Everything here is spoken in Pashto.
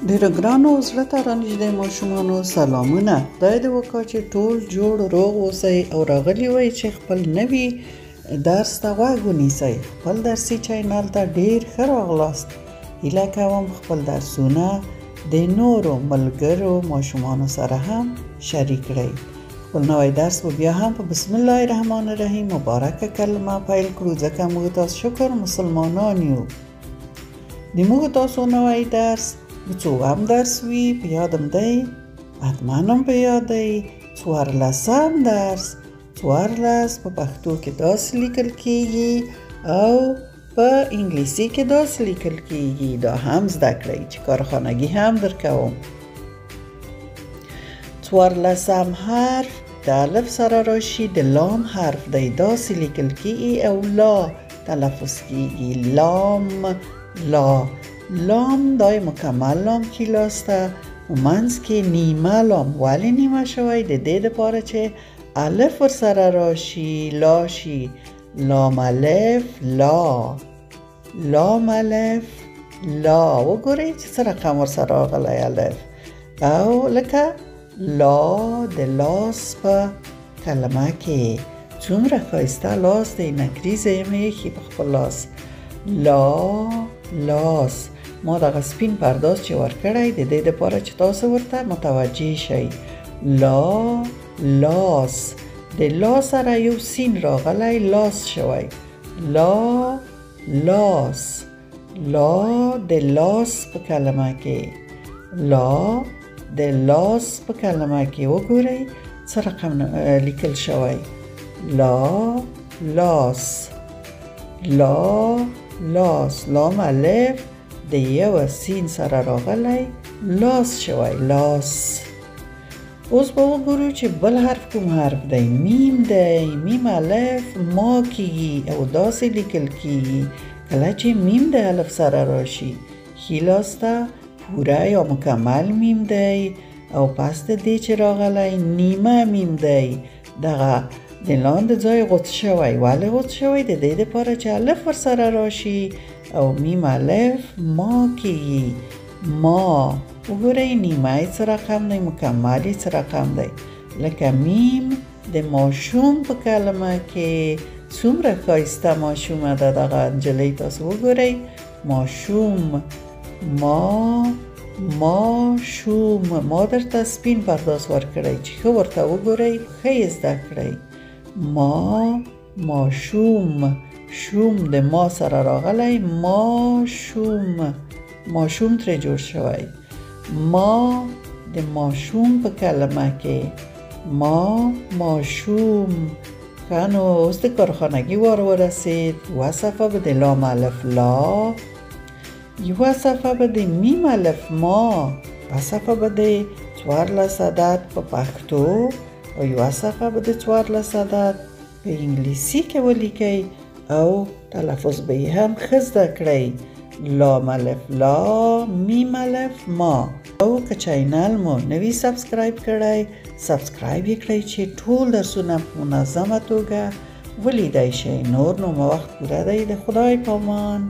ډېر ګرانو زړه ته رانږدې ماشومانو سلامونه. خدای دې وکړه چې ټول جوړ روغ اوسئ او راغلي وئ چې خپل نوي درس ته غوږ ونیسئ. خپل درسي چینل ته ډېر ښه راغلاست. هیله کوم خپل درسونه د نورو ملګرو ماشومانو سره هم شریک کړئ. خپل نوی درس به بیا هم په بسم الله الرحمن الرحیم مبارکه کلمه پیل کړو، ځکه موږ تاسو شکر مسلمانان یو. د موږ تاسو نوی درس څوهم درس وي، په یادم دی؟ حتما هم په یاد دی. 14 درس. 14 په پښتو کې داسې لیکل کیږي او په انګلیسي کې داسې لیکل کیږي. دا هم زده کړئ چې کارخانګي هم درکوم. 14 حرف د الف سره راشي، د لام حرف دی، داسې لیکل کیږي او لا تلفظ کیږي. لام، لا. لام دای مکمل لام کلاسته و منځ کې نیمه لام. ولی نیمه شوی؟ د دې دپاره چې الف ور سره راشي، لا شي. لام الف لا، لام الف لا. وګورئ چې څه رقم ور سره راغلی الف. او لکه لا د لاس په کلمه کې څومره ښایسته لاس دی، نکریزه یې مې ایښي په خپل لاس. لا لاس. ما دغه سپین پرداز چې ورکړی د دې دپاره چې تاسو ورته متوجه شئ. لا لاس. د لا سره یو سین راغلی، لاس شوی. لا لاس. لا د لاس په کلمه کې. لا د لاس په کلمه کې وګورئ څه رقم لیکل شوی. لا لاس. لا لاس. لام الف د یو سین سره راغلی، لاس شوی. لاس. اوس به وګورو چې بل حرف کوم حرف دی. میم دی. میم الف ما کیږي او داسې لیکل کیږي. کله چې میم د الف سره راشي ښي لاس ته پوره یا مکمل میم دی او پس د دې چې راغلی نیمه میم دی. دغه د لاندې ځای غوڅ شوی. ولې غوڅ شوی؟ د دې دپاره چې الف ور سره راشي او میم الف ما کیږي. ما. وګورئ نیمه یې څه رقم دی، مکمل یې څه رقم دی. لکه میم د ماشوم په کلمه کې څومره ښایسته ماشومه ده دغه نجلۍ. تاسو وګورئ ماشوم. ما ماشوم. ما درته سپین پرداز ورکړی چې ښه ورته وګورئ، ښه یې زده کړئ. ما ماشوم. شوم د ما سره راغلی، ماشوم. ماشوم ترې جوړ شوی. ما د ماشوم په کلمه کې. ما ماشوم. ښه نو اوس د کارخانګي وار ورسید. یوه صفحه به د لام الف لا، یوه صفحه به د میم الف ما، یوه صفحه به د 14 عدد په پښتو او یوه صفحه به د 14 عدد په انګلیسي کې ولیکئ او تلفظ به یې هم ښه زده کړئ. لام الف لا، میم الف ما. او که چینل مو نوی سبسکرایب کړئ، سبسکرایب یې کړئ چې ټول درسونه په منظمه توګه ولیدای شئ. نور نو مو وخت پوره دی. د خدای پامان.